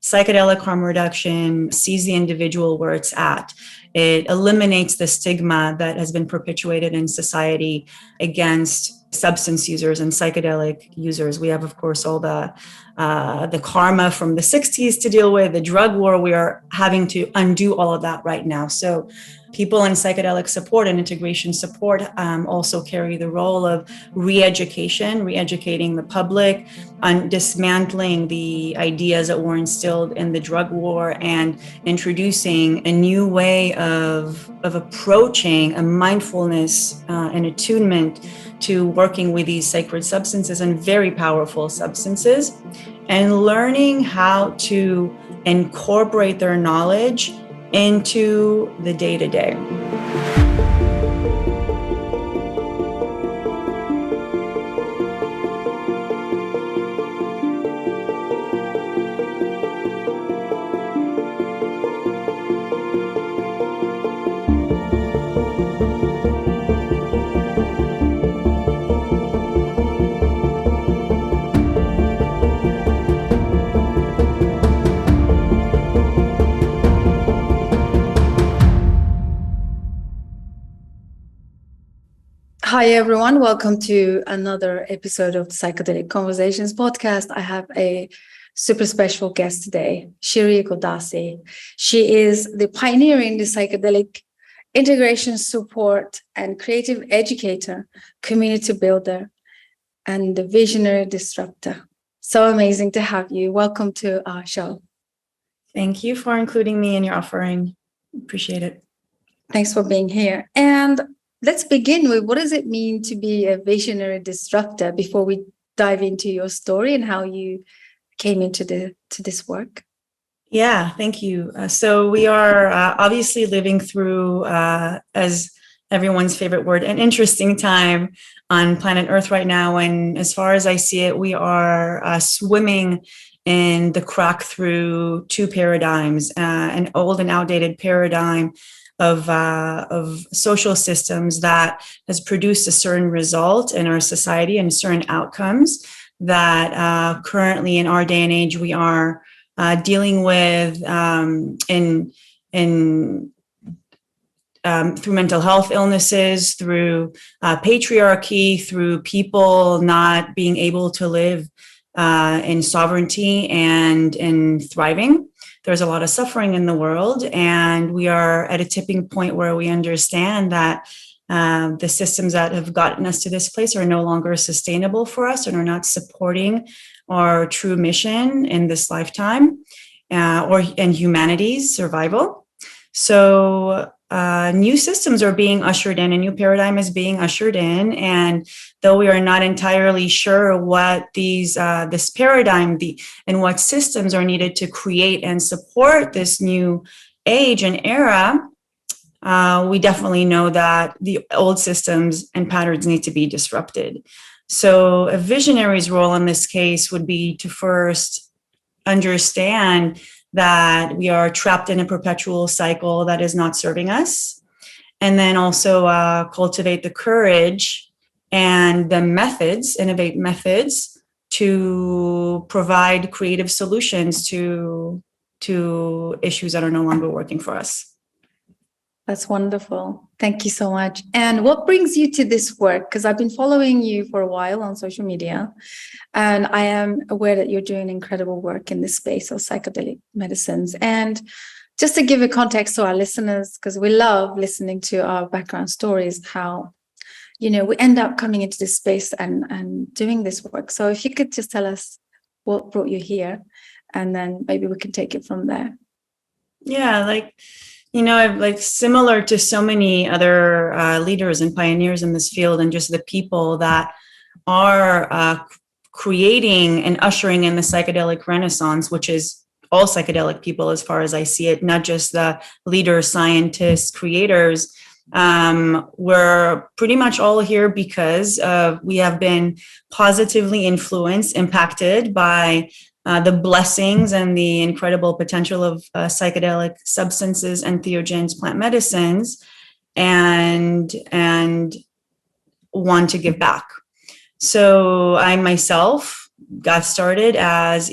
psychedelic harm reduction sees the individual where it's at. It eliminates the stigma that has been perpetuated in society against substance users and psychedelic users. We have, of course, all the karma from the 60s to deal with, the drug war. We are having to undo all of that right now. So people in psychedelic support and integration support also carry the role of re-educating the public, on dismantling the ideas that were instilled in the drug war and introducing a new way of approaching a mindfulness and attunement to working with these sacred substances and very powerful substances, and learning how to incorporate their knowledge into the day-to-day. Hi, everyone. Welcome to another episode of the Psychedelic Conversations podcast. I have a super special guest today, Shiri Godasi. She is the pioneer in the psychedelic integration support and creative educator, community builder, and the visionary disruptor. So amazing to have you. Welcome to our show. Thank you for including me in your offering. Appreciate it. Thanks for being here. And let's begin with, what does it mean to be a visionary disruptor before we dive into your story and how you came into this work? Yeah, thank you. So we are obviously living through, as everyone's favorite word, an interesting time on planet Earth right now. And as far as I see it, we are swimming in the crack through two paradigms, an old and outdated paradigm of social systems that has produced a certain result in our society and certain outcomes that currently in our day and age we are dealing with through mental health illnesses, through patriarchy, through people not being able to live in sovereignty and in thriving. There's a lot of suffering in the world, and we are at a tipping point where we understand that the systems that have gotten us to this place are no longer sustainable for us and are not supporting our true mission in this lifetime and humanity's survival. So new systems are being ushered in, a new paradigm is being ushered in, and though we are not entirely sure what this paradigm and what systems are needed to create and support this new age and era, we definitely know that the old systems and patterns need to be disrupted. So a visionary's role in this case would be to first understand that we are trapped in a perpetual cycle that is not serving us, and then also cultivate the courage and the methods, innovate methods to provide creative solutions to issues that are no longer working for us. That's wonderful. Thank you so much. And what brings you to this work? Because I've been following you for a while on social media, and I am aware that you're doing incredible work in this space of psychedelic medicines. And just to give a context to our listeners, because we love listening to our background stories, how, we end up coming into this space and doing this work. So if you could just tell us what brought you here, and then maybe we can take it from there. Yeah, I've similar to so many other leaders and pioneers in this field, and just the people that are creating and ushering in the psychedelic renaissance, which is all psychedelic people as far as I see it, not just the leaders, scientists, creators. We're pretty much all here because we have been positively influenced, impacted by the blessings and the incredible potential of psychedelic substances, entheogens, plant medicines, and want to give back. So I myself got started as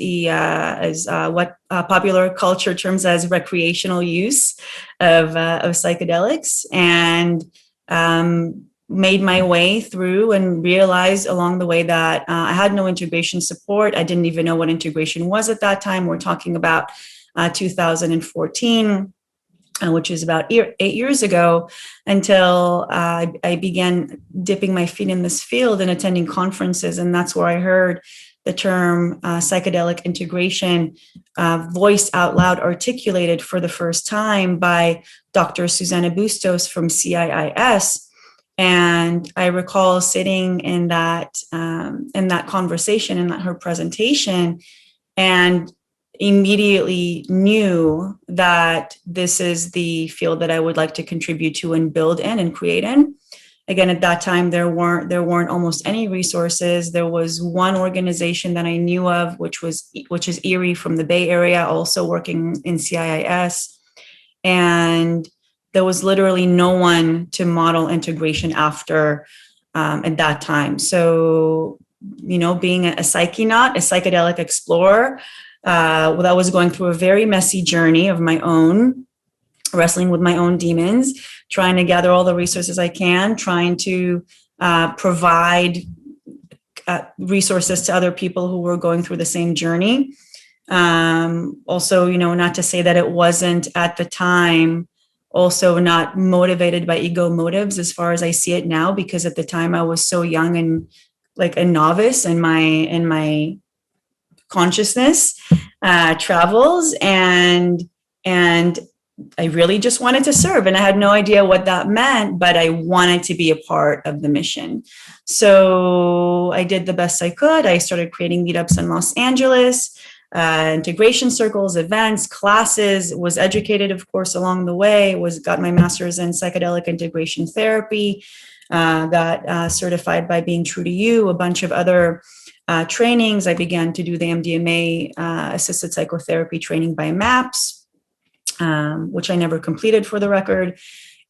what popular culture terms as recreational use of psychedelics, and made my way through and realized along the way that I had no integration support. I didn't even know what integration was at that time. We're talking about 2014. Which is about 8 years ago, until I began dipping my feet in this field and attending conferences. And that's where I heard the term psychedelic integration voiced out loud, articulated for the first time by Dr. Susanna Bustos from CIIS. And I recall sitting in that conversation, in her presentation, and immediately knew that this is the field that I would like to contribute to and build in and create in. Again, at that time, there weren't almost any resources. There was one organization that I knew of, which is Erie from the Bay Area, also working in CIIS. And there was literally no one to model integration after at that time. So, being a psychonaut, a psychedelic explorer, I was going through a very messy journey of my own, wrestling with my own demons, trying to gather all the resources I can, trying to provide resources to other people who were going through the same journey. Also, not to say that it wasn't at the time also not motivated by ego motives as far as I see it now, because at the time I was so young and like a novice in my consciousness travels, and I really just wanted to serve, and I had no idea what that meant, but I wanted to be a part of the mission. So I did the best I could. I started creating meetups in Los Angeles, integration circles, events, classes, was educated, of course, along the way, got my master's in psychedelic integration therapy, got certified by Being True to You, a bunch of other trainings. I began to do the MDMA assisted psychotherapy training by MAPS, which I never completed, for the record,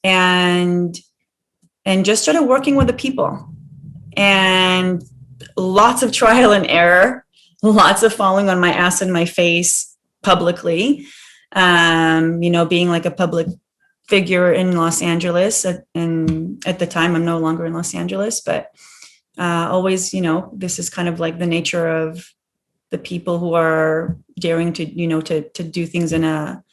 and just started working with the people, and lots of trial and error, lots of falling on my ass and my face publicly, being like a public figure in Los Angeles, and at the time I'm no longer in Los Angeles, but always, this is kind of like the nature of the people who are daring to, to do things in a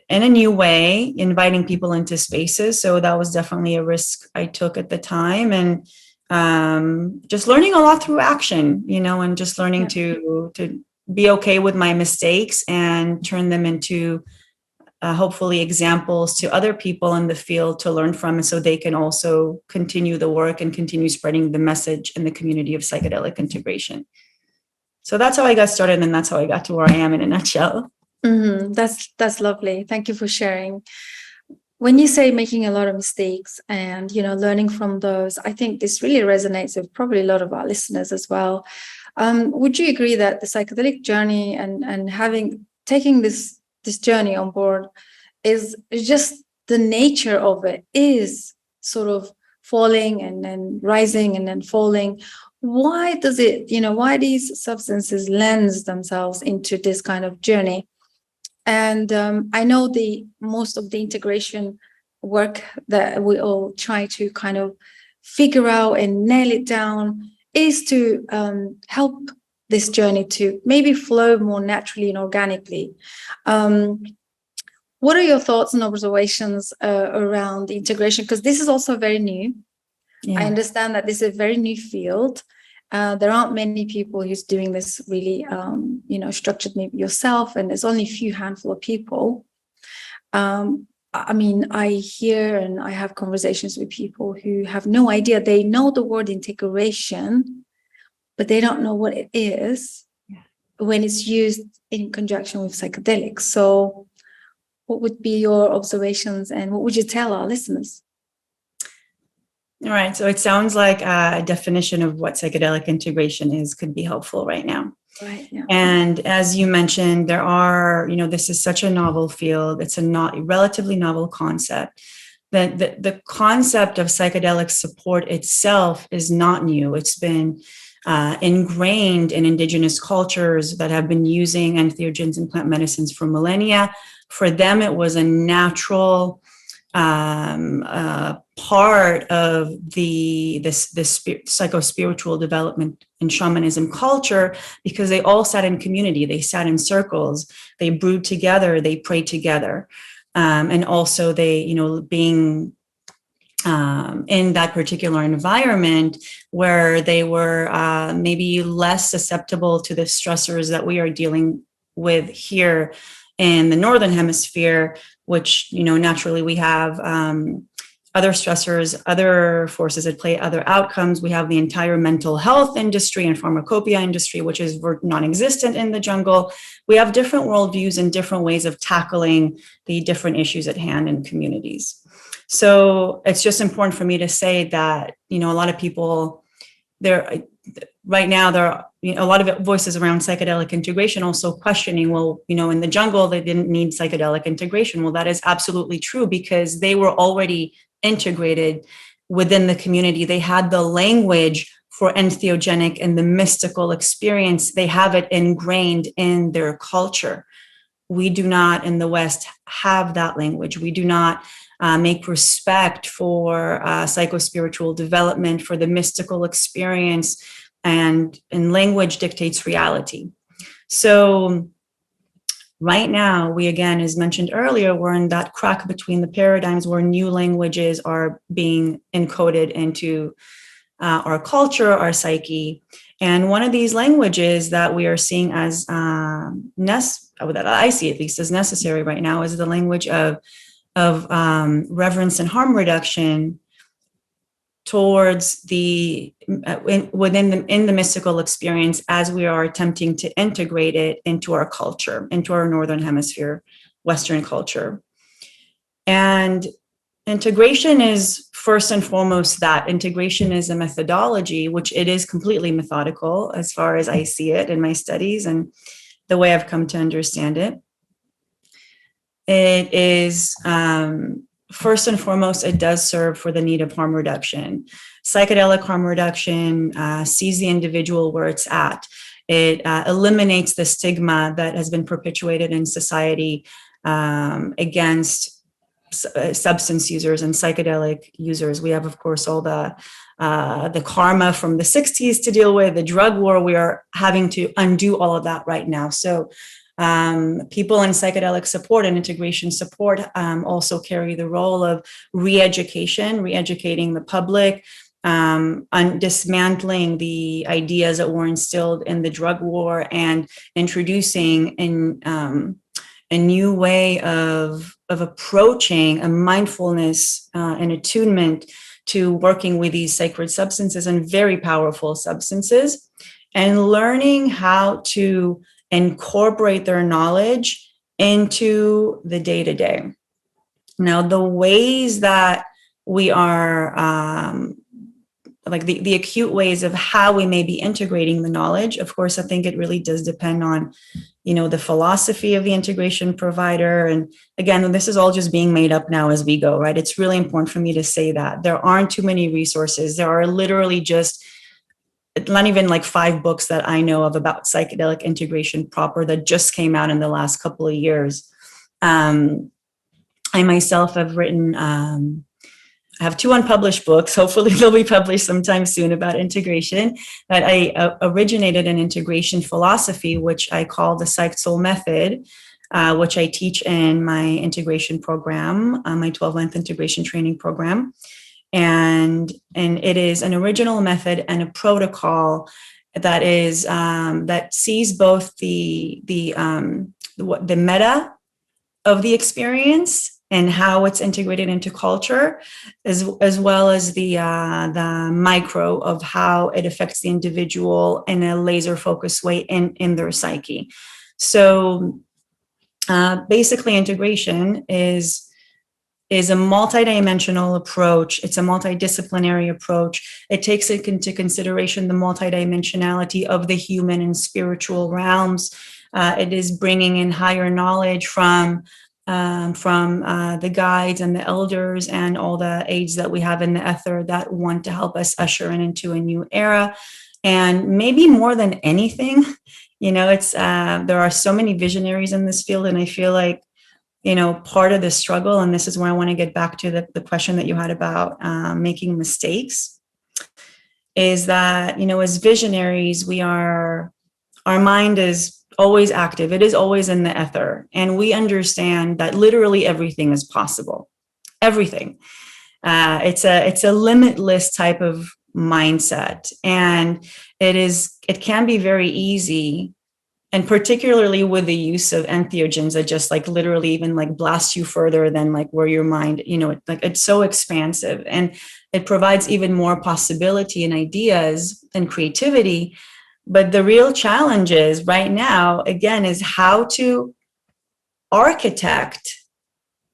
new way, inviting people into spaces. So that was definitely a risk I took at the time, and just learning a lot through action, and just learning to be okay with my mistakes and turn them into hopefully examples to other people in the field to learn from, and so they can also continue the work and continue spreading the message in the community of psychedelic integration. So that's how I got started, and that's how I got to where I am in a nutshell. Mm-hmm. That's lovely. Thank you for sharing. When you say making a lot of mistakes and learning from those, I think this really resonates with probably a lot of our listeners as well. Would you agree that the psychedelic journey and taking this journey on board is just the nature of it is sort of falling and then rising and then falling? Why does it, why these substances lends themselves into this kind of journey? And I know most of the integration work that we all try to kind of figure out and nail it down is to help this journey to maybe flow more naturally and organically. What are your thoughts and observations around integration? Because this is also very new. Yeah. I understand that this is a very new field. There aren't many people who's doing this really, structured, maybe yourself, and there's only a few handful of people. I hear and I have conversations with people who have no idea. They know the word integration, but they don't know what it is when it's used in conjunction with psychedelics. So what would be your observations and what would you tell our listeners? All right. So it sounds like a definition of what psychedelic integration is could be helpful right now. Right. Yeah. And as you mentioned, there are, this is such a novel field. It's a relatively novel concept. The concept of psychedelic support itself is not new. It's been ingrained in indigenous cultures that have been using entheogens and plant medicines for millennia. For them, it was a natural part of the psycho-spiritual development in shamanism culture, because they all sat in community, they sat in circles, they brewed together, they prayed together, and also they, you know, being in that particular environment where they were maybe less susceptible to the stressors that we are dealing with here in the Northern Hemisphere, which, you know, naturally we have other stressors, other forces at play, other outcomes. We have the entire mental health industry and pharmacopoeia industry, which is non-existent in the jungle. We have different worldviews and different ways of tackling the different issues at hand in communities. So it's just important for me to say that, you know, a lot of people there right now, there are, you know, a lot of voices around psychedelic integration also questioning, well, you know, in the jungle, they didn't need psychedelic integration. Well, that is absolutely true, because they were already integrated within the community. They had the language for entheogenic and the mystical experience. They have it ingrained in their culture. We do not in the West have that language. We do not make respect for psycho-spiritual development, for the mystical experience, and language dictates reality. So right now, we, again, as mentioned earlier, we're in that crack between the paradigms where new languages are being encoded into our culture, our psyche. And one of these languages that we are seeing as, that I see at least as necessary right now, is the language of reverence and harm reduction towards the in the mystical experience, as we are attempting to integrate it into our culture, into our Northern Hemisphere, Western culture. And integration is first and foremost that. Integration is a methodology, which it is completely methodical as far as I see it in my studies and the way I've come to understand it. It is, first and foremost, it does serve for the need of harm reduction. Psychedelic harm reduction sees the individual where it's at. It eliminates the stigma that has been perpetuated in society against substance users and psychedelic users. We have, of course, all the karma from the 60s to deal with, the drug war. We are having to undo all of that right now. So people in psychedelic support and integration support also carry the role of re-educating the public, dismantling the ideas that were instilled in the drug war, and introducing a new way of approaching a mindfulness and attunement to working with these sacred substances and very powerful substances, and learning how to incorporate their knowledge into the day-to-day. Now, the ways that we are, like the acute ways of how we may be integrating the knowledge, of course, I think it really does depend on, you know, the philosophy of the integration provider. And again, this is all just being made up now as we go, right? It's really important for me to say that there aren't too many resources. There are literally just not even like 5 books that I know of about psychedelic integration proper that just came out in the last couple of years. I myself have written, I have 2 unpublished books. Hopefully they'll be published sometime soon about integration. But I originated an integration philosophy, which I call the Psyched Soul Method, which I teach in my integration program, my 12-month integration training program. And it is an original method and a protocol that is that sees both the meta of the experience and how it's integrated into culture, as well as the micro of how it affects the individual in a laser focused way in their psyche. So basically, integration is a multidimensional approach. It's a multidisciplinary approach. It takes into consideration the multidimensionality of the human and spiritual realms. It is bringing in higher knowledge from the guides and the elders and all the aides that we have in the ether that want to help us usher into a new era. And maybe more than anything, it's there are so many visionaries in this field, and I feel like, part of the struggle, and this is where I want to get back to the question that you had about making mistakes, is that, as visionaries, our mind is always active. It is always in the ether. And we understand that literally everything is possible. Everything. It's a limitless type of mindset. And it can be very easy, and particularly with the use of entheogens that just like literally even like blast you further than like where your mind, it's so expansive, and it provides even more possibility and ideas and creativity. But the real challenge is right now, again, is how to architect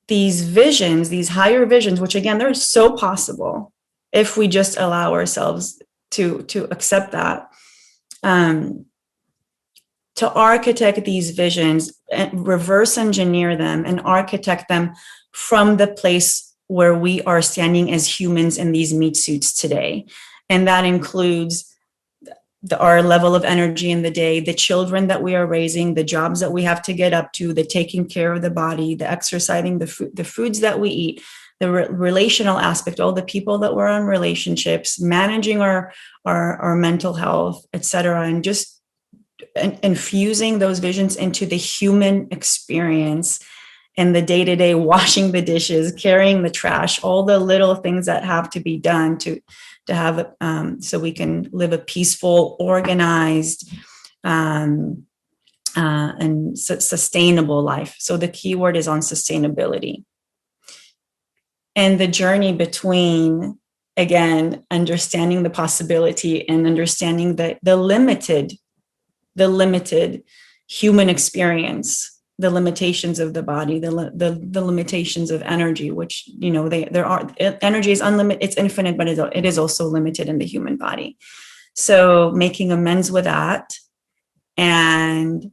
these visions, these higher visions, which again, they're so possible if we just allow ourselves to accept that. To architect these visions and reverse engineer them and architect them from the place where we are standing as humans in these meat suits today. And that includes our level of energy in the day, the children that we are raising, the jobs that we have to get up to, the taking care of the body, the exercising, the foods that we eat, the relational aspect, all the people that we're in relationships, managing our mental health, etc., and just infusing those visions into the human experience and the day-to-day, washing the dishes, carrying the trash, all the little things that have to be done to have so we can live a peaceful, organized, and sustainable life. So the key word is on sustainability. And the journey between, again, understanding the possibility and understanding the limited human experience, the limitations of the body, the limitations of energy, which, energy is unlimited, it's infinite, but it is also limited in the human body. So making amends with that and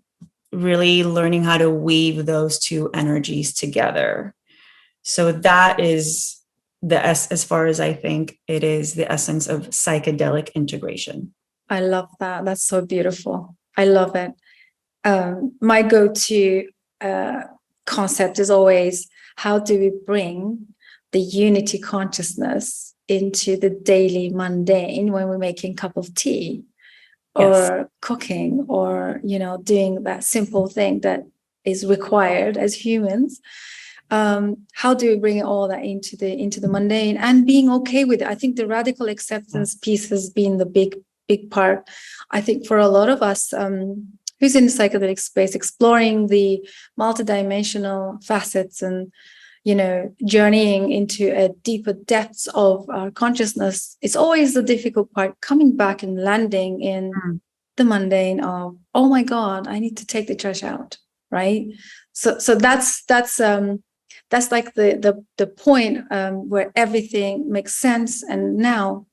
really learning how to weave those two energies together. So that is as far as I think, it is the essence of psychedelic integration. I love that. That's so beautiful. I love it. My go-to concept is always, how do we bring the unity consciousness into the daily mundane when we're making a cup of tea or cooking or, doing that simple thing that is required as humans. How do we bring all that into the mundane and being okay with it? I think the radical acceptance piece has been the big part. I think for a lot of us who's in the psychedelic space, exploring the multidimensional facets and, journeying into a deeper depths of our consciousness, it's always the difficult part, coming back and landing in the mundane of, oh my God, I need to take the trash out, right? So that's like the point where everything makes sense. And now,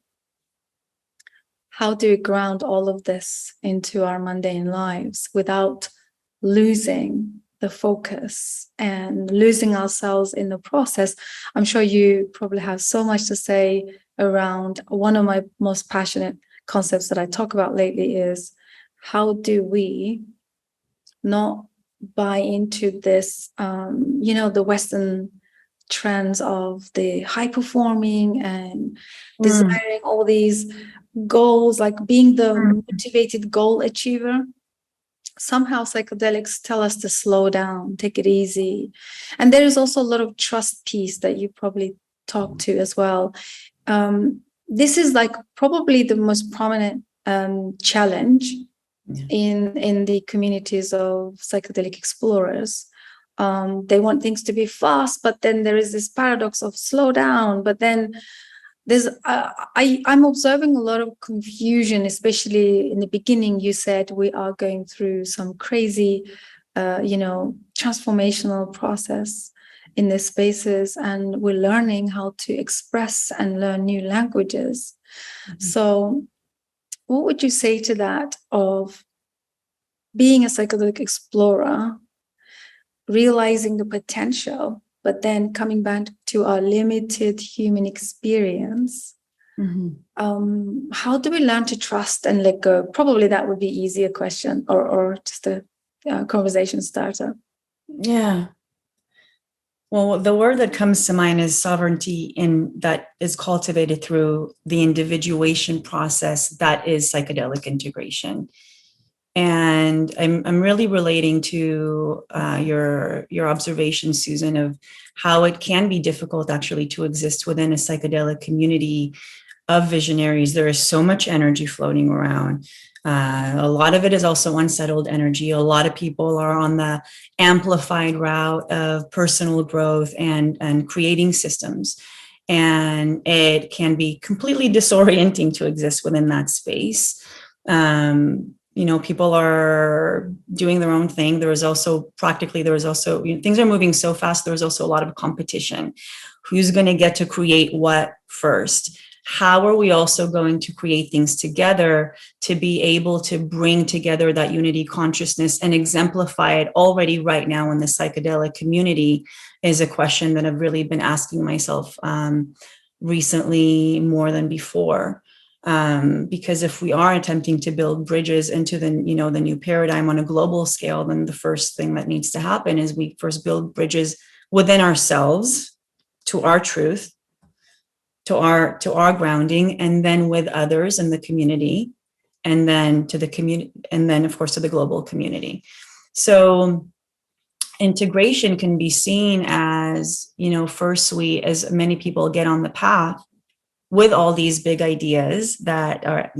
how do we ground all of this into our mundane lives without losing the focus and losing ourselves in the process? I'm sure you probably have so much to say around one of my most passionate concepts that I talk about lately is, how do we not buy into this, the Western trends of the high performing and desiring all these goals, like being the motivated goal achiever. Somehow psychedelics tell us to slow down, take it easy. And there is also a lot of trust piece that you probably talk to as well. This is like probably the most prominent challenge in the communities of psychedelic explorers. They want things to be fast, but then there is this paradox of slow down. But then there's I'm observing a lot of confusion, especially in the beginning. You said we are going through some crazy, transformational process in these spaces, and we're learning how to express and learn new languages. So what would you say to that, of being a psychedelic explorer, realizing the potential, but then coming back to our limited human experience? How do we learn to trust and let go? Probably that would be easier question or just a conversation starter. Yeah. Well, the word that comes to mind is sovereignty, that is cultivated through the individuation process that is psychedelic integration. And I'm really relating to your observation, Susan, of how it can be difficult actually to exist within a psychedelic community of visionaries. There is so much energy floating around. A lot of it is also unsettled energy. A lot of people are on the amplified route of personal growth and creating systems. And it can be completely disorienting to exist within that space. People are doing their own thing. There is also things are moving so fast. There's also a lot of competition. Who's going to get to create what first? How are we also going to create things together to be able to bring together that unity consciousness and exemplify it already right now in the psychedelic community is a question that I've really been asking myself recently more than before. Because if we are attempting to build bridges into the new paradigm on a global scale, then the first thing that needs to happen is we first build bridges within ourselves to our truth, to our grounding, and then with others in the community, and then to the community, and then of course to the global community. So integration can be seen as, first as many people get on the path with all these big ideas that are,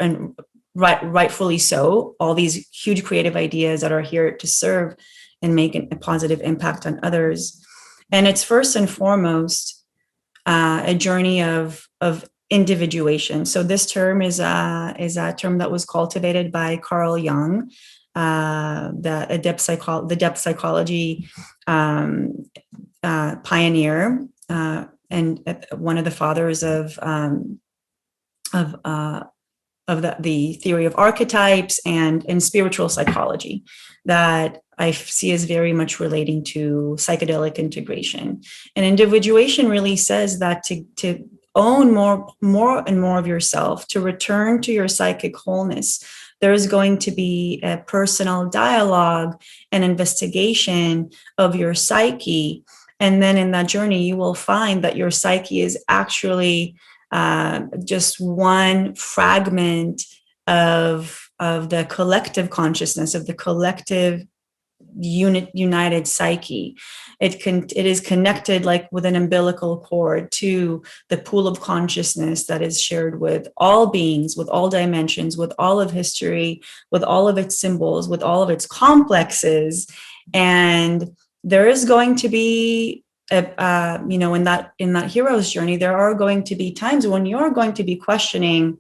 and rightfully so, all these huge creative ideas that are here to serve and make a positive impact on others. And it's first and foremost a journey of individuation. So this term is a term that was cultivated by Carl Jung, the depth psychology pioneer, and one of the fathers of the theory of archetypes and spiritual psychology, that I see as very much relating to psychedelic integration. And individuation really says that to own more and more of yourself, to return to your psychic wholeness, there is going to be a personal dialogue and investigation of your psyche. And then in that journey, you will find that your psyche is actually just one fragment of the collective consciousness, of the collective united psyche. It is connected like with an umbilical cord to the pool of consciousness that is shared with all beings, with all dimensions, with all of history, with all of its symbols, with all of its complexes. And there is going to be in that hero's journey, there are going to be times when you're going to be questioning,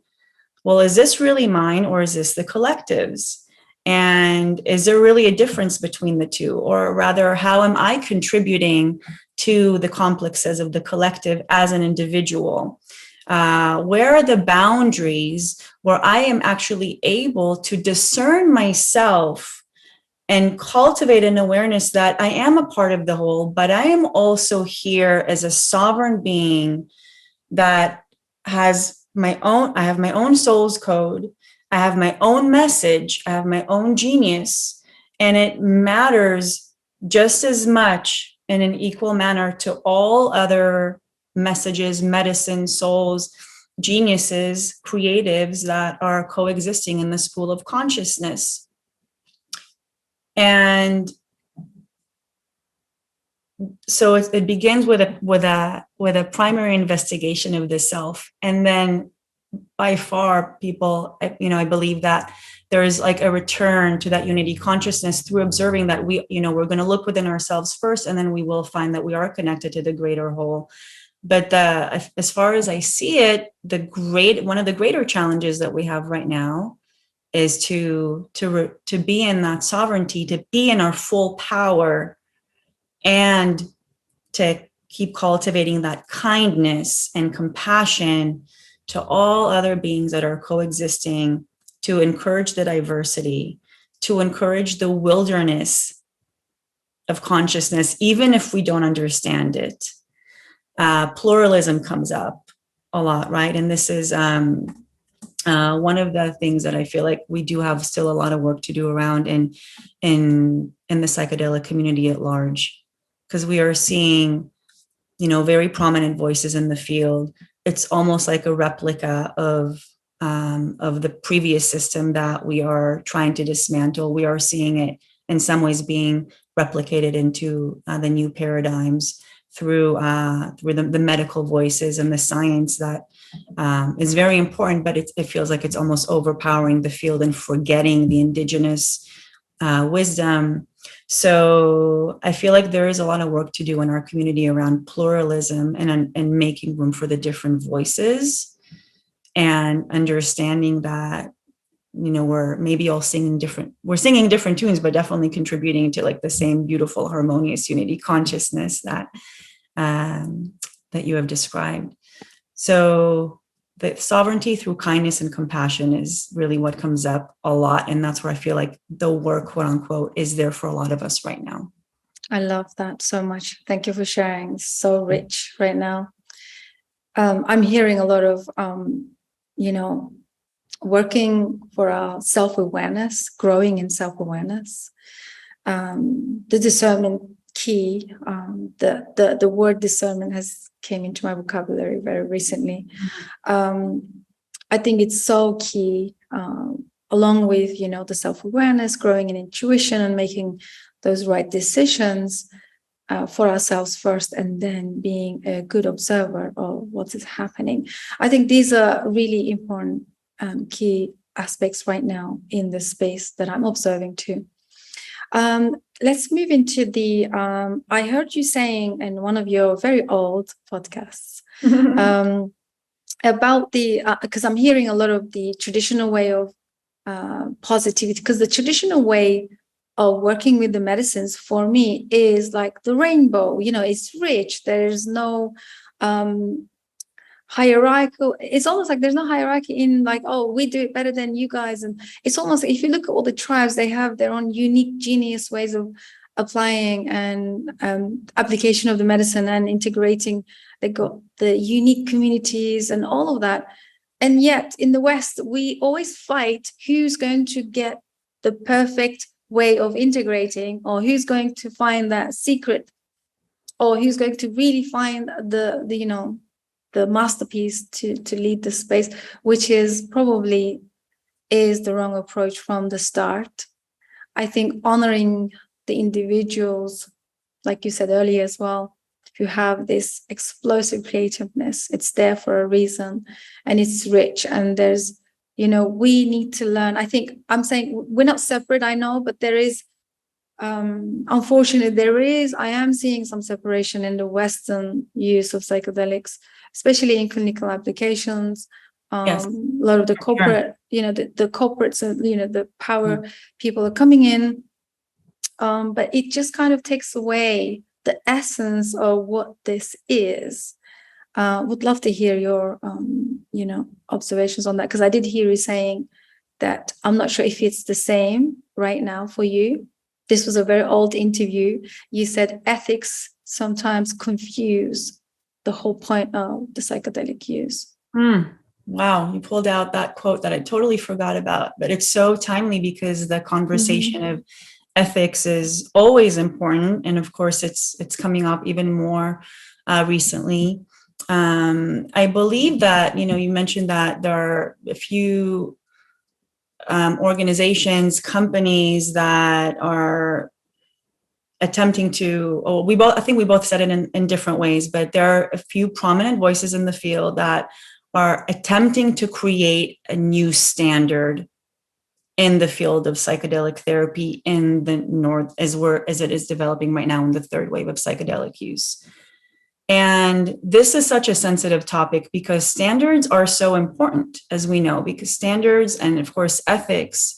well, is this really mine, or is this the collective's? And is there really a difference between the two? Or rather, how am I contributing to the complexes of the collective as an individual? Where are the boundaries where I am actually able to discern myself and cultivate an awareness that I am a part of the whole, but I am also here as a sovereign being that has I have my own soul's code. I have my own message. I have my own genius, and it matters just as much in an equal manner to all other messages, medicine, souls, geniuses, creatives that are coexisting in this pool of consciousness. And so it begins with a primary investigation of the self, and then by far people, I believe that there is like a return to that unity consciousness through observing that we're going to look within ourselves first, and then we will find that we are connected to the greater whole. But as far as I see it, one of the greater challenges that we have right now is to be in that sovereignty, to be in our full power, and to keep cultivating that kindness and compassion to all other beings that are coexisting, to encourage the diversity, to encourage the wilderness of consciousness, even if we don't understand it. Pluralism comes up. a lot, right? And this is one of the things that I feel like we do have still a lot of work to do around in the psychedelic community at large, because we are seeing, very prominent voices in the field. It's almost like a replica of the previous system that we are trying to dismantle. We are seeing it in some ways being replicated into the new paradigms through the medical voices and the science that is very important, but it feels like it's almost overpowering the field and forgetting the indigenous wisdom. So I feel like there is a lot of work to do in our community around pluralism and making room for the different voices, and understanding that, we're maybe all singing different tunes, but definitely contributing to like the same beautiful, harmonious unity consciousness that you have described. So the sovereignty through kindness and compassion is really what comes up a lot. And that's where I feel like the work, quote unquote, is there for a lot of us right now. I love that so much. Thank you for sharing. It's so rich right now. I'm hearing a lot of, working for our self-awareness, growing in self-awareness, the discernment key. The word discernment came into my vocabulary very recently. I think it's so key, along with, the self-awareness, growing in intuition and making those right decisions for ourselves first, and then being a good observer of what is happening. I think these are really important key aspects right now in the space that I'm observing too. Let's move into the, I heard you saying in one of your very old podcasts about the, because I'm hearing a lot of the traditional way of positivity, because the traditional way of working with the medicines for me is like the rainbow, it's rich. There's no hierarchical. It's almost like there's no hierarchy in like, oh, we do it better than you guys. And it's almost, if you look at all the tribes, they have their own unique, genius ways of applying and application of the medicine and integrating. They got the unique communities and all of that. And yet in the West, we always fight who's going to get the perfect way of integrating, or who's going to find that secret, or who's going to really find the masterpiece to lead the space, which is probably is the wrong approach from the start. I think honoring the individuals, like you said earlier as well, who have this explosive creativeness, it's there for a reason, and it's rich, and there's, we need to learn. I think I'm saying we're not separate, I know, but there is, unfortunately, I am seeing some separation in the Western use of psychedelics, especially in clinical applications. Yes. A lot of the corporate, the corporates and, the power people are coming in. But it just kind of takes away the essence of what this is. Would love to hear your, observations on that, because I did hear you saying that I'm not sure if it's the same right now for you. This was a very old interview. You said ethics sometimes confuse the whole point of the psychedelic use. Wow, you pulled out that quote that I totally forgot about, but it's so timely because the conversation of ethics is always important, and of course it's coming up even more recently. I believe that you mentioned that there are a few organizations, companies that are attempting to, I think we both said it in different ways, but there are a few prominent voices in the field that are attempting to create a new standard in the field of psychedelic therapy in the North, as it is developing right now in the third wave of psychedelic use. And this is such a sensitive topic because standards are so important, as we know, because standards and, of course, ethics,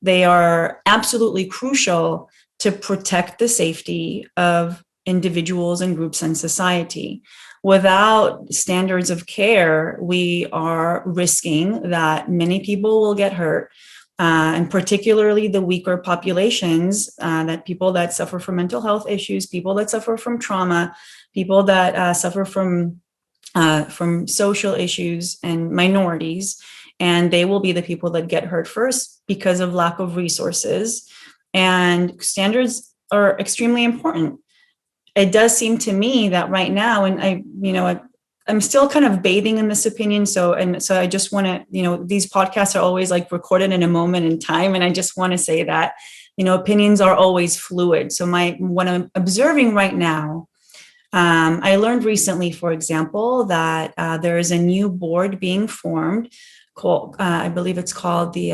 they are absolutely crucial to protect the safety of individuals and groups and society. Without standards of care, we are risking that many people will get hurt, and particularly the weaker populations, that people that suffer from mental health issues, people that suffer from trauma, people that suffer from from social issues and minorities, and they will be the people that get hurt first because of lack of resources. And standards are extremely important. It does seem to me that right now, and I'm still kind of bathing in this opinion. So I just want to, these podcasts are always like recorded in a moment in time. And I just want to say that, opinions are always fluid. So what I'm observing right now, I learned recently, for example, that there is a new board being formed called, I believe it's called the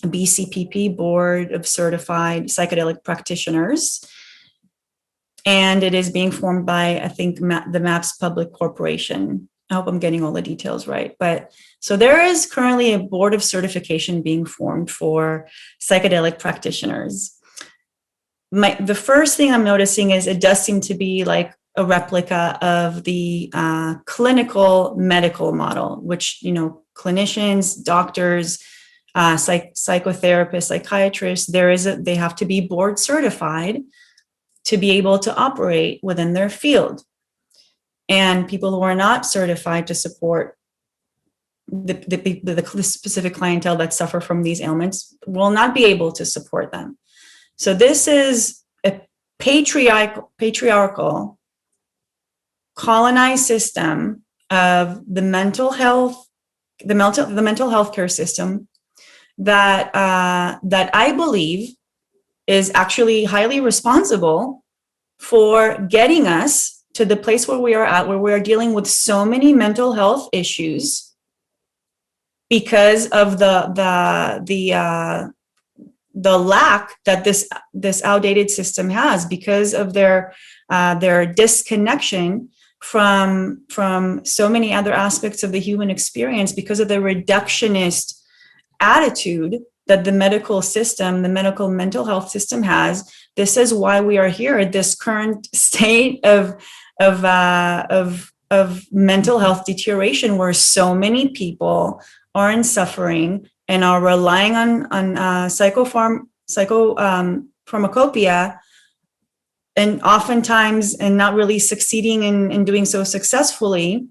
BCPP, Board of Certified Psychedelic Practitioners. And it is being formed by, I think, the MAPS Public Corporation. I hope I'm getting all the details right. But so there is currently a board of certification being formed for psychedelic practitioners. The first thing I'm noticing is it does seem to be like a replica of the clinical medical model, which, clinicians, doctors, psychotherapists, psychiatrists, they have to be board certified to be able to operate within their field. And people who are not certified to support the specific clientele that suffer from these ailments will not be able to support them. So this is a patriarchal, colonized system of the mental health care system that I believe is actually highly responsible for getting us to the place where we are at, where we are dealing with so many mental health issues because of the lack that this outdated system has, because of their disconnection from so many other aspects of the human experience, because of the reductionist attitude that the medical system, the medical mental health system has. This is why we are here at this current state of mental health deterioration, where so many people are in suffering and are relying on psychopharmacopeia, and oftentimes and not really succeeding in doing so successfully,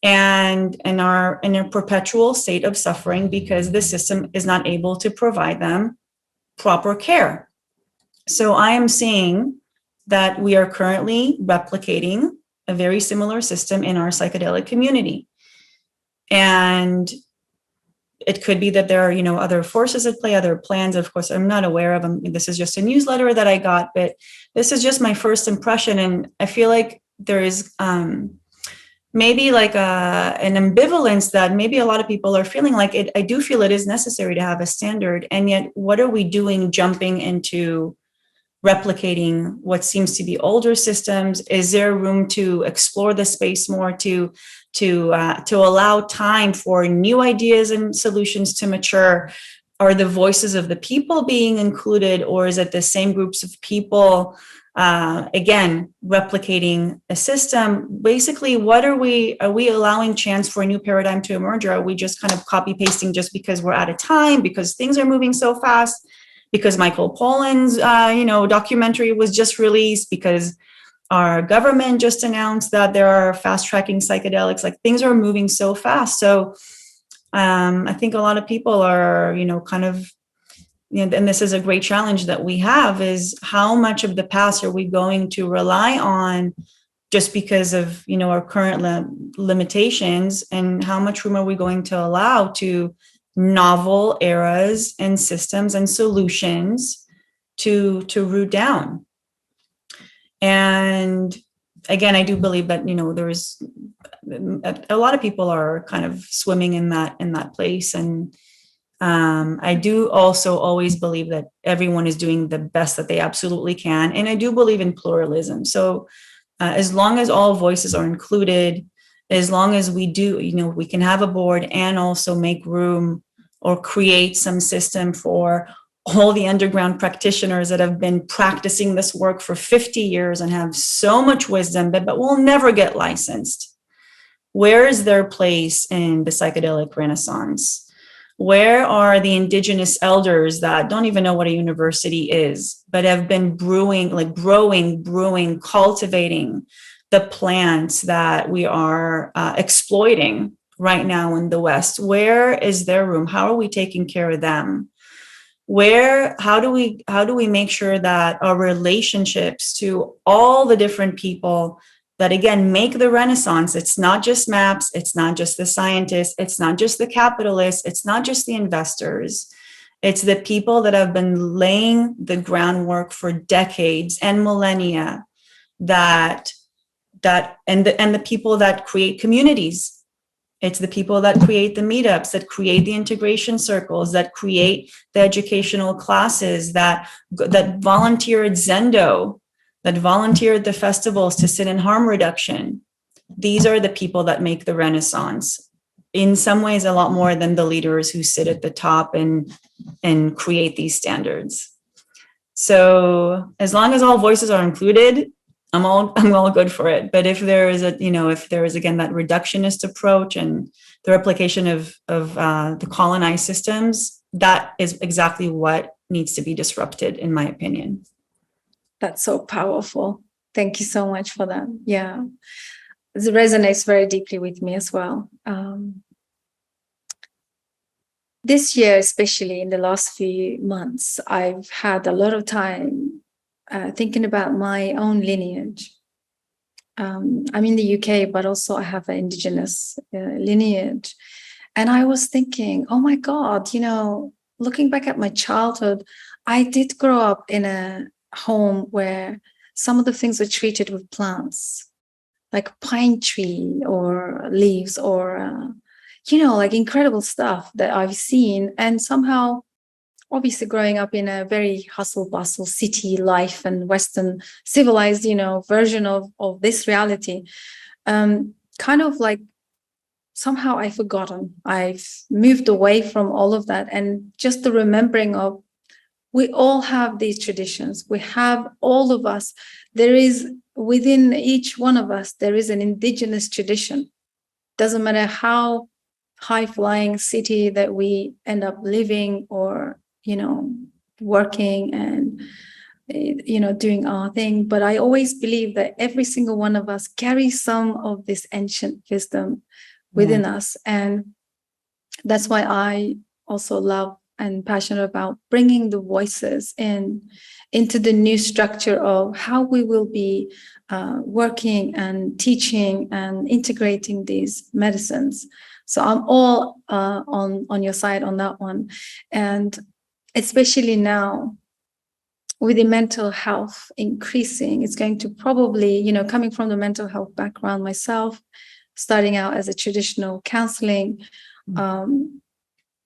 and are in a perpetual state of suffering because the system is not able to provide them proper care. So I am seeing that we are currently replicating a very similar system in our psychedelic community. And it could be that there are, other forces at play, other plans. Of course, I'm not aware of them. This is just a newsletter that I got, but this is just my first impression. And I feel like there is maybe like an ambivalence that maybe a lot of people are feeling like it. I do feel it is necessary to have a standard. And yet, what are we doing jumping into replicating what seems to be older systems? Is there room to explore the space more, to allow time for new ideas and solutions to mature? Are the voices of the people being included, or is it the same groups of people, again, replicating a system? Basically, are we allowing chance for a new paradigm to emerge, or are we just kind of copy pasting just because we're out of time, because things are moving so fast, because Michael Pollan's documentary was just released, because our government just announced that there are fast tracking psychedelics? Like, things are moving so fast. So I think a lot of people are, and this is a great challenge that we have, is how much of the past are we going to rely on just because of, our current limitations, and how much room are we going to allow to novel eras and systems and solutions to root down. And again, I do believe that, there's a lot of people are kind of swimming in that place. And I do also always believe that everyone is doing the best that they absolutely can. And I do believe in pluralism. So as long as all voices are included, as long as we do, we can have a board and also make room or create some system for all the underground practitioners that have been practicing this work for 50 years and have so much wisdom, but will never get licensed. Where is their place in the psychedelic renaissance? Where are the indigenous elders that don't even know what a university is, but have been brewing, cultivating the plants that we are exploiting right now in the West? Where is their room? How are we taking care of them? How do we make sure that our relationships to all the different people that, again, make the Renaissance? It's not just maps, it's not just the scientists, it's not just the capitalists, it's not just the investors. It's the people that have been laying the groundwork for decades and millennia, and the people that create communities. It's the people that create the meetups, that create the integration circles, that create the educational classes, that volunteer at Zendo, that volunteer at the festivals to sit in harm reduction. These are the people that make the Renaissance. In some ways, a lot more than the leaders who sit at the top and create these standards. So as long as all voices are included, I'm all good for it. But if there is again that reductionist approach and the replication of the colonized systems, that is exactly what needs to be disrupted, in my opinion. That's so powerful. Thank you so much for that. Yeah, it resonates very deeply with me as well. This year, especially in the last few months, I've had a lot of time thinking about my own lineage. I'm in the UK, but also I have an indigenous lineage. And I was thinking, oh my God, looking back at my childhood, I did grow up in a home where some of the things were treated with plants, like pine tree or leaves or, like incredible stuff that I've seen. And somehow, obviously growing up in a very hustle bustle city life and Western civilized, version of this reality, kind of like somehow I've forgotten. I've moved away from all of that. And just the remembering of, we all have these traditions. We have, all of us, there is within each one of us, there is an indigenous tradition. Doesn't matter how high-flying city that we end up living or working and doing our thing, but I always believe that every single one of us carries some of this ancient wisdom within us, and that's why I also love and passionate about bringing the voices into the new structure of how we will be working and teaching and integrating these medicines. So I'm all on your side on that one. And especially now with the mental health increasing, it's going to probably, coming from the mental health background myself, starting out as a traditional counseling,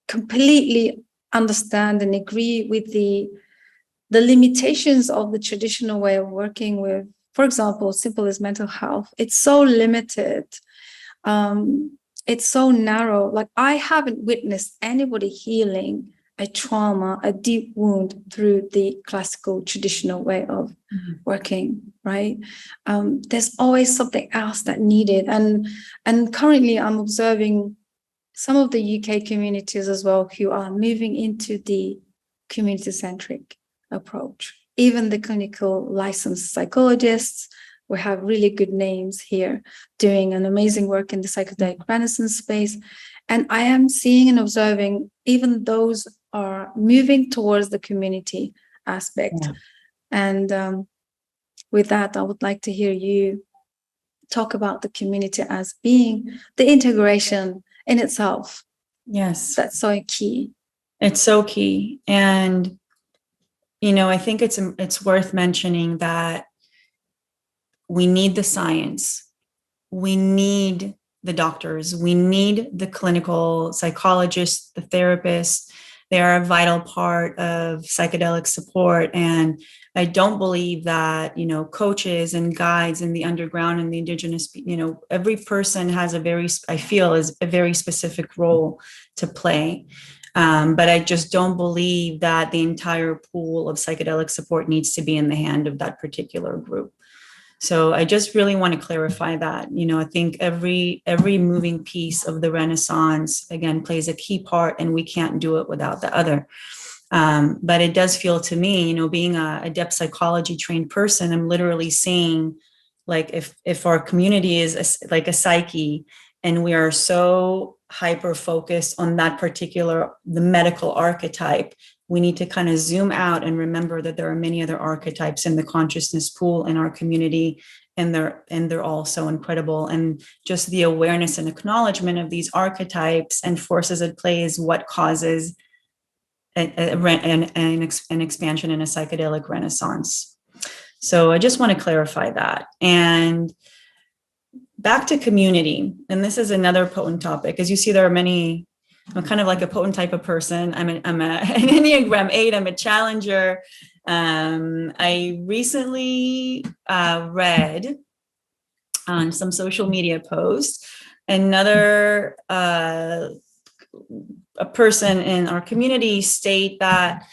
completely understand and agree with the limitations of the traditional way of working with, for example, simple as mental health. It's so limited. It's so narrow. Like, I haven't witnessed anybody healing a trauma, a deep wound through the classical traditional way of working, right? There's always something else that needed. And currently I'm observing some of the UK communities as well who are moving into the community-centric approach. Even the clinical licensed psychologists, we have really good names here doing an amazing work in the psychedelic renaissance space. And I am seeing and observing even those are moving towards the community aspect. Yeah. And with that, I would like to hear you talk about the community as being the integration in itself. Yes. That's so key. It's so key. And, I think it's worth mentioning that we need the science. We need the doctors. We need the clinical psychologists, the therapists. They are a vital part of psychedelic support. And I don't believe that, coaches and guides in the underground and the indigenous, every person has a very specific role to play. But I just don't believe that the entire pool of psychedelic support needs to be in the hand of that particular group. So I just really want to clarify that. I think every moving piece of the Renaissance, again, plays a key part, and we can't do it without the other. But it does feel to me, being a depth psychology trained person, I'm literally seeing like if our community is like a psyche, and we are so hyper focused on that particular, the medical archetype, we need to kind of zoom out and remember that there are many other archetypes in the consciousness pool in our community, and they're all so incredible. And just the awareness and acknowledgement of these archetypes and forces at play is what causes an expansion in a psychedelic renaissance. So I just want to clarify that. And back to community, and this is another potent topic. As you see, there are many. I'm kind of like a potent type of person. I'm an Enneagram 8. I'm a challenger. I recently read on some social media post another a person in our community state that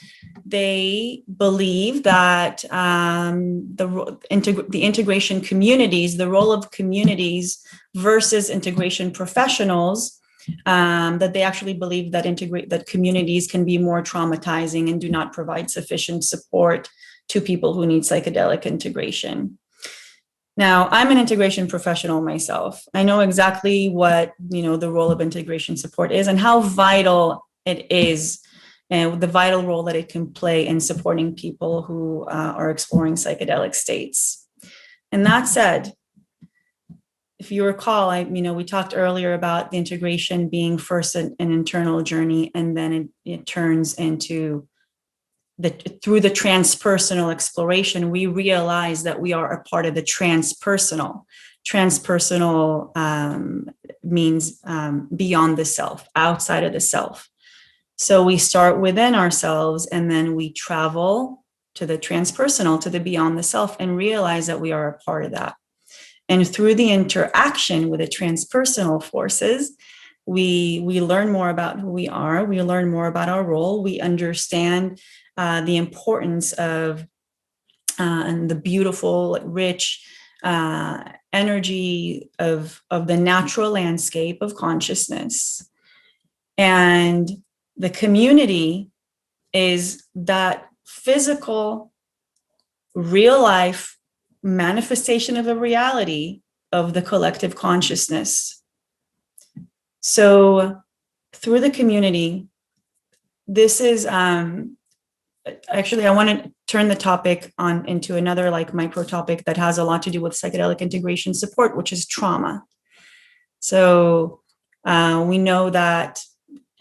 they believe that the integration communities, the role of communities versus integration professionals, that they actually believe that communities can be more traumatizing and do not provide sufficient support to people who need psychedelic integration. Now, I'm an integration professional myself. I know exactly what, the role of integration support is and how vital it is, and the vital role that it can play in supporting people who are exploring psychedelic states. And that said, if you recall, we talked earlier about the integration being first an internal journey, and then it turns into through the transpersonal exploration, we realize that we are a part of the transpersonal. Transpersonal means beyond the self, outside of the self. So we start within ourselves, and then we travel to the transpersonal, to the beyond the self, and realize that we are a part of that. And through the interaction with the transpersonal forces, we learn more about who we are. We learn more about our role. We understand the importance of and the beautiful, rich energy of the natural landscape of consciousness. And the community is that physical, real life manifestation of a reality of the collective consciousness. So through the community, this is actually, I want to turn the topic on into another micro topic that has a lot to do with psychedelic integration support, which is trauma. So we know that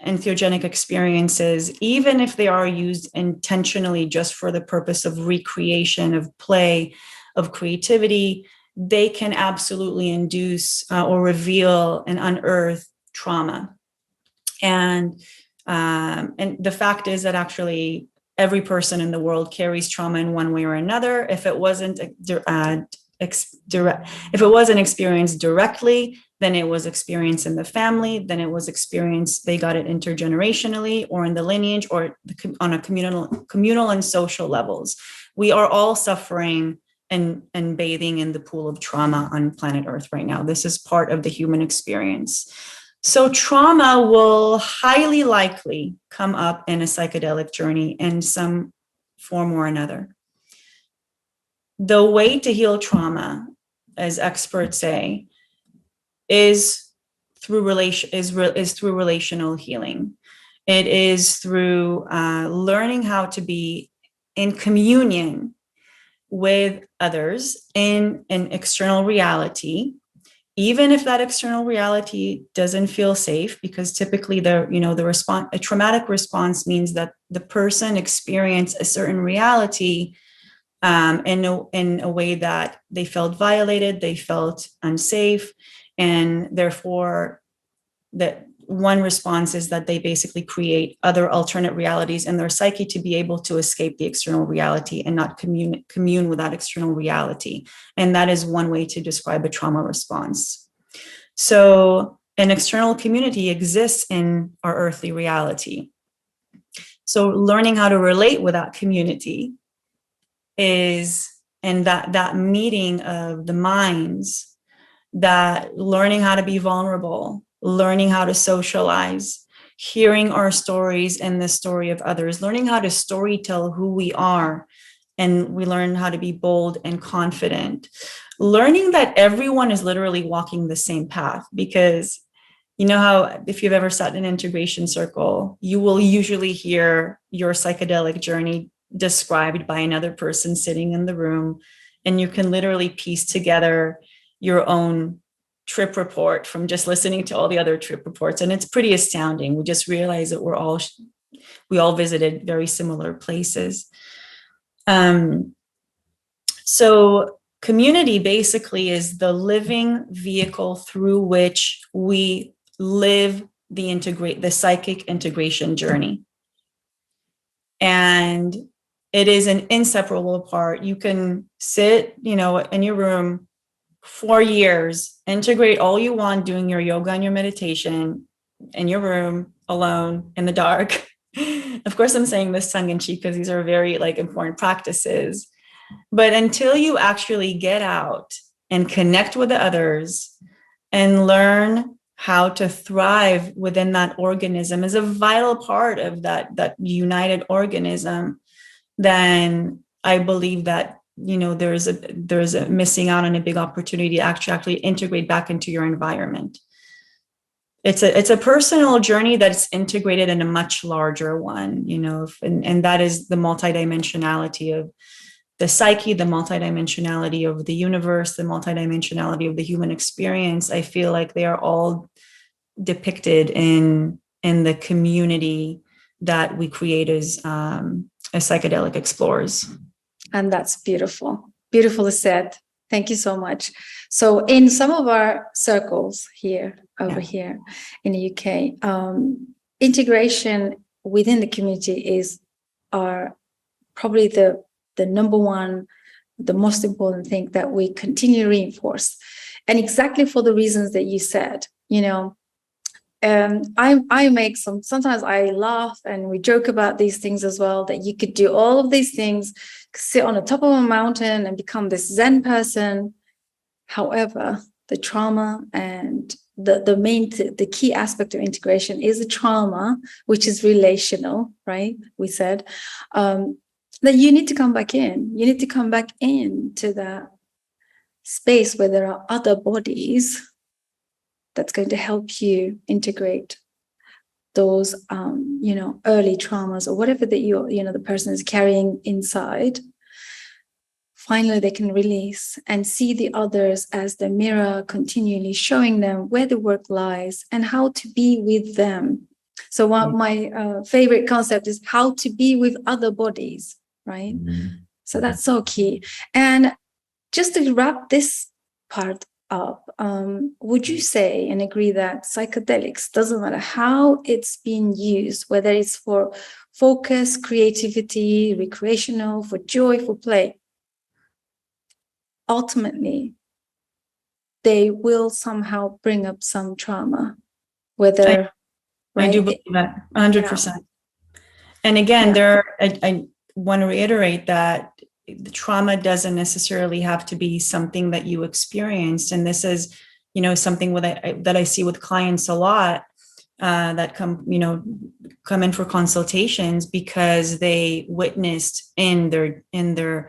entheogenic experiences, even if they are used intentionally just for the purpose of recreation, of play, of creativity, they can absolutely induce or reveal and unearth trauma. And the fact is that actually every person in the world carries trauma in one way or another. If it wasn't experienced directly, then it was experienced in the family, then it was experienced, they got it intergenerationally or in the lineage or on a communal and social levels. We are all suffering and bathing in the pool of trauma on planet Earth right now. This is part of the human experience. So trauma will highly likely come up in a psychedelic journey in some form or another. The way to heal trauma, as experts say, is through relational healing. It is through learning how to be in communion with others in an external reality, even if that external reality doesn't feel safe, because typically a traumatic response means that the person experienced a certain reality in a way that they felt violated, they felt unsafe, and therefore that one response is that they basically create other alternate realities in their psyche to be able to escape the external reality and not commune with that external reality. And that is one way to describe a trauma response. So an external community exists in our earthly reality. So learning how to relate with that community is, and that meeting of the minds, that learning how to be vulnerable, learning how to socialize, hearing our stories and the story of others, learning how to storytell who we are and we learn how to be bold and confident, learning that everyone is literally walking the same path. Because you know how if you've ever sat in an integration circle, you will usually hear your psychedelic journey described by another person sitting in the room, and you can literally piece together your own trip report from just listening to all the other trip reports. And it's pretty astounding. We just realize that we all visited very similar places. So community basically is the living vehicle through which we live the psychic integration journey. And it is an inseparable part. You can sit, in your room 4 years, integrate all you want, doing your yoga and your meditation in your room alone in the dark. Of course, I'm saying this tongue in cheek because these are very important practices. But until you actually get out and connect with the others and learn how to thrive within that organism as a vital part of that united organism, then I believe that there's a missing out on a big opportunity to actually integrate back into your environment. It's a personal journey that's integrated in a much larger one, and that is the multidimensionality of the psyche, the multidimensionality of the universe, the multidimensionality of the human experience. I feel like they are all depicted in the community that we create as psychedelic explorers. And that's beautiful. Beautifully said. Thank you so much. So in some of our circles here in the UK, integration within the community are probably the number one, the most important thing that we continue to reinforce. And exactly for the reasons that you said, I make sometimes I laugh and we joke about these things as well, that you could do all of these things, sit on the top of a mountain and become this Zen person. However, the trauma and the key aspect of integration is the trauma, which is relational, right? We said that you need to come back in. You need to come back into that space where there are other bodies that's going to help you integrate those, early traumas or whatever that the person is carrying inside. Finally, they can release and see the others as the mirror, continually showing them where the work lies and how to be with them. So one of my favorite concept is how to be with other bodies, right? Mm-hmm. So that's so key. And just to wrap this part up, would you say and agree that psychedelics, doesn't matter how it's being used, whether it's for focus, creativity, recreational, for joy, for play, ultimately they will somehow bring up some trauma, whether I do believe that 100%. And again, I want to reiterate that the trauma doesn't necessarily have to be something that you experienced. And this is, something that I see with clients a lot that come in for consultations because they witnessed in their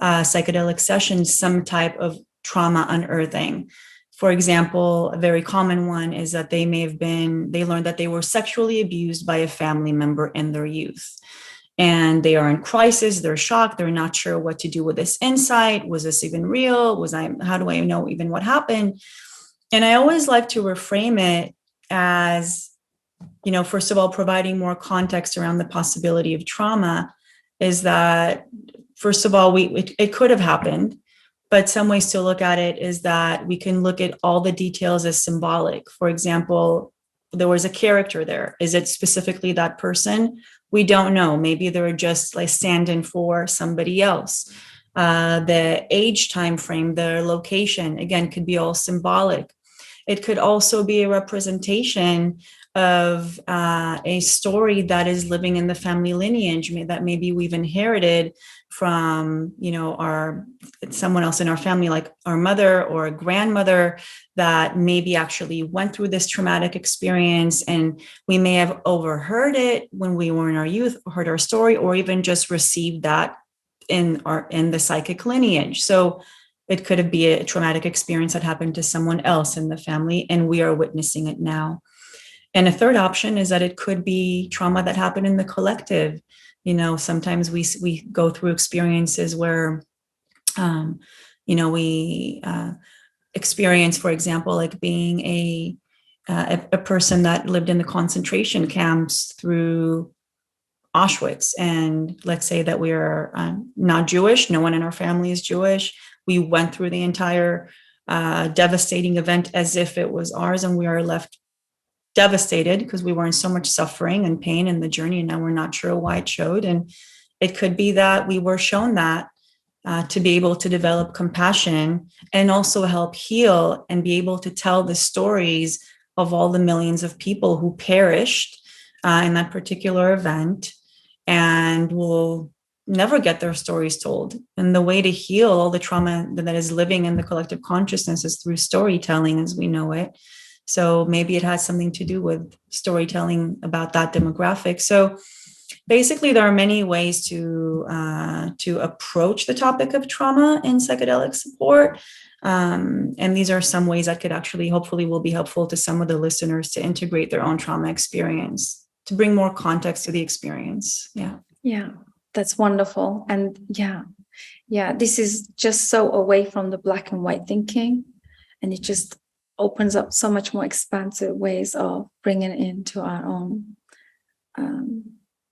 psychedelic sessions some type of trauma unearthing. For example, a very common one is that they learned that they were sexually abused by a family member in their youth. And they are in crisis, they're shocked, they're not sure what to do with this insight. Was this even real? How do I know even what happened? And I always like to reframe it as, first of all, providing more context around the possibility of trauma is that, first of all, it could have happened, but some ways to look at it is that we can look at all the details as symbolic. For example, there was a character there. Is it specifically that person? We don't know. Maybe they were just stand-in for somebody else. The age time frame, the location, again, could be all symbolic. It could also be a representation of a story that is living in the family lineage that maybe we've inherited from, someone else in our family, like our mother or a grandmother that maybe actually went through this traumatic experience. And we may have overheard it when we were in our youth, heard our story, or even just received that in the psychic lineage. So it could be a traumatic experience that happened to someone else in the family, and we are witnessing it now. And a third option is that it could be trauma that happened in the collective. Sometimes we go through experiences where, we experience, for example, like being a person that lived in the concentration camps through Auschwitz. And let's say that we are not Jewish. No one in our family is Jewish. We went through the entire devastating event as if it was ours, and we are left devastated because we were in so much suffering and pain in the journey, and now we're not sure why it showed. And it could be that we were shown that to be able to develop compassion and also help heal and be able to tell the stories of all the millions of people who perished in that particular event and will never get their stories told. And the way to heal all the trauma that is living in the collective consciousness is through storytelling as we know it. So maybe it has something to do with storytelling about that demographic. So basically, there are many ways to approach the topic of trauma in psychedelic support. And these are some ways that could actually, hopefully, will be helpful to some of the listeners to integrate their own trauma experience, to bring more context to the experience. Yeah, that's wonderful. And yeah, this is just so away from the black and white thinking. And it just opens up so much more expansive ways of bringing it into our own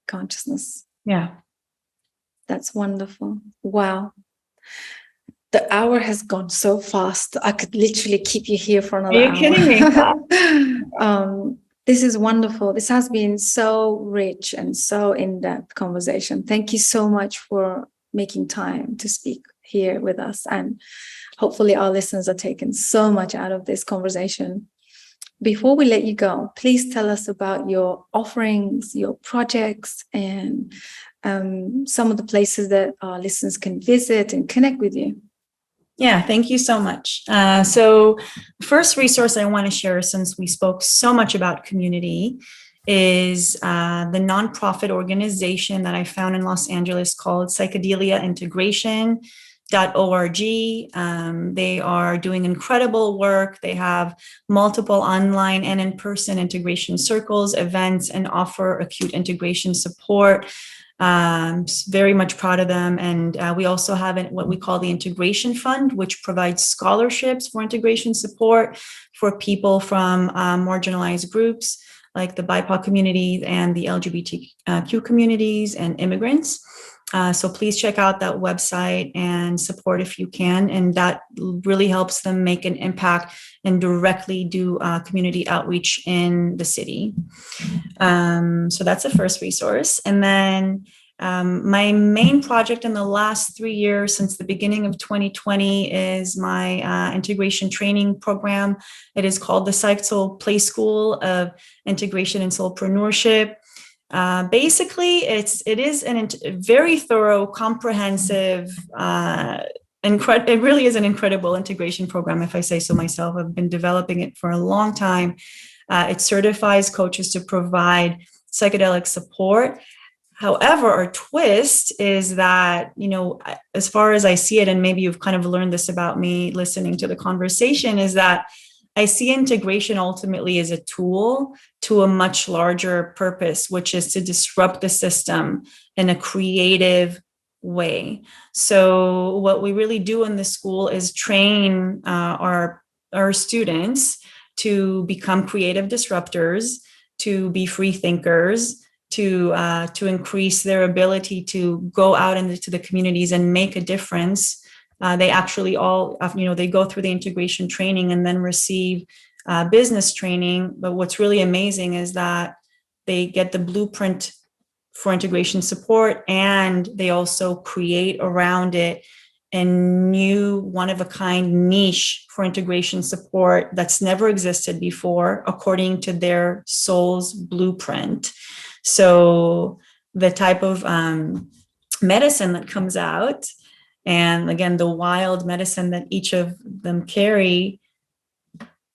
consciousness. Yeah. That's wonderful. Wow. The hour has gone so fast. I could literally keep you here for another hour. Are you kidding me? This is wonderful. This has been so rich and so in-depth conversation. Thank you so much for making time to speak here with us. And hopefully our listeners are taking so much out of this conversation. Before we let you go, please tell us about your offerings, your projects, and some of the places that our listeners can visit and connect with you. Yeah, thank you so much. So first resource I want to share, since we spoke so much about community, is the nonprofit organization that I found in Los Angeles called Psychedelic Integration. .org. They are doing incredible work. They have multiple online and in-person integration circles, events, and offer acute integration support. Very much proud of them. And we also have what we call the Integration Fund, which provides scholarships for integration support for people from marginalized groups like the BIPOC community and the LGBTQ communities and immigrants. So please check out that website and support if you can. And that really helps them make an impact and directly do community outreach in the city. So that's the first resource. And then my main project in the last 3 years, since the beginning of 2020, is my integration training program. It is called the Psyched PlaySkool of Integration and Soulpreneurship. Basically, it is a very thorough, comprehensive, it really is an incredible integration program, if I say so myself. I've been developing it for a long time. It certifies coaches to provide psychedelic support. However, our twist is that, as far as I see it, and maybe you've kind of learned this about me listening to the conversation, is that I see integration ultimately as a tool to a much larger purpose, which is to disrupt the system in a creative way. So what we really do in the school is train our students to become creative disruptors, to be free thinkers, to increase their ability to go out into the communities and make a difference. They actually all, they go through the integration training and then receive business training. But what's really amazing is that they get the blueprint for integration support, and they also create around it a new one-of-a-kind niche for integration support that's never existed before, according to their soul's blueprint. So the type of medicine that comes out, and again, the wild medicine that each of them carry,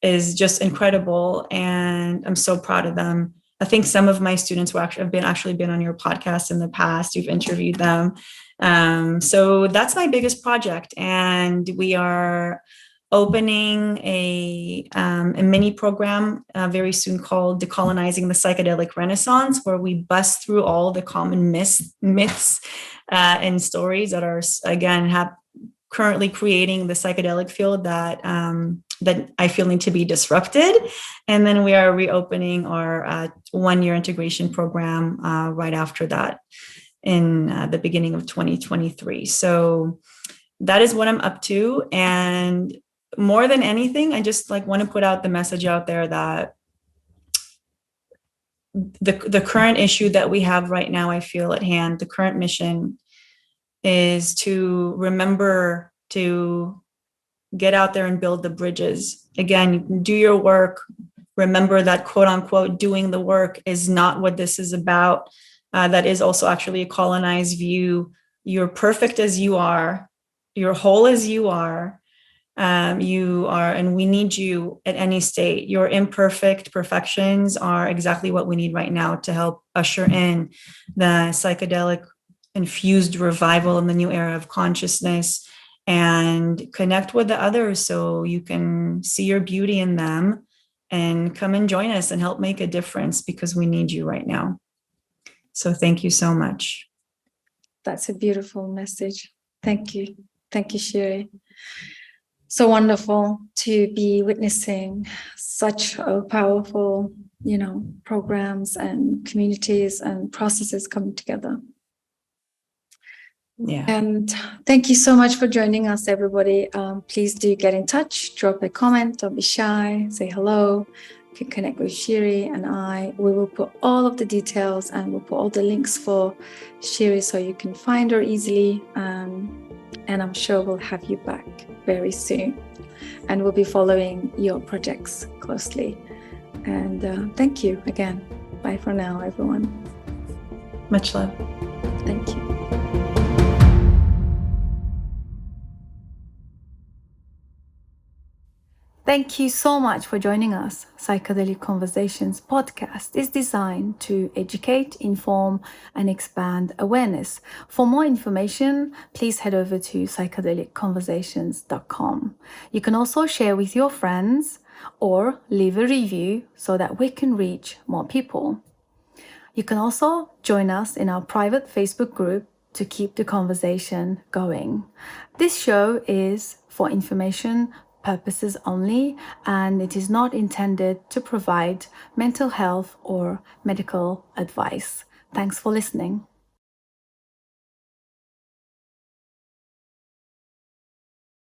is just incredible. And I'm so proud of them. I think some of my students have actually been on your podcast in the past. You've interviewed them. So that's my biggest project, and we are opening a mini program very soon called Decolonizing the Psychedelic Renaissance, where we bust through all the common myths and stories that are, again, currently creating the psychedelic field that I feel need to be disrupted. And then we are reopening our 1-year integration program right after that in the beginning of 2023. So that is what I'm up to. And more than anything, I just want to put out the message out there that the current issue that we have right now, I feel at hand, the current mission is to remember to get out there and build the bridges. Again, you can do your work. Remember that quote unquote doing the work is not what this is about. That is also actually a colonized view. You're perfect as you are. You're whole as you are. And we need you at any state. Your imperfect perfections are exactly what we need right now to help usher in the psychedelic infused revival in the new era of consciousness, and connect with the others so you can see your beauty in them and come and join us and help make a difference, because we need you right now. So thank you so much. That's a beautiful message. Thank you. Thank you, Shiri. So wonderful to be witnessing such a powerful, programs and communities and processes coming together. Yeah. And thank you so much for joining us, everybody. Please do get in touch, drop a comment, don't be shy, say hello. You can connect with Shiri and I. We will put all of the details and we'll put all the links for Shiri so you can find her easily. And I'm sure we'll have you back very soon. And we'll be following your projects closely. And thank you again. Bye for now, everyone. Much love. Thank you. Thank you so much for joining us. Psychedelic Conversations podcast is designed to educate, inform, and expand awareness. For more information, please head over to psychedelicconversations.com. You can also share with your friends or leave a review so that we can reach more people. You can also join us in our private Facebook group to keep the conversation going. This show is for information purposes only, and it is not intended to provide mental health or medical advice. Thanks for listening.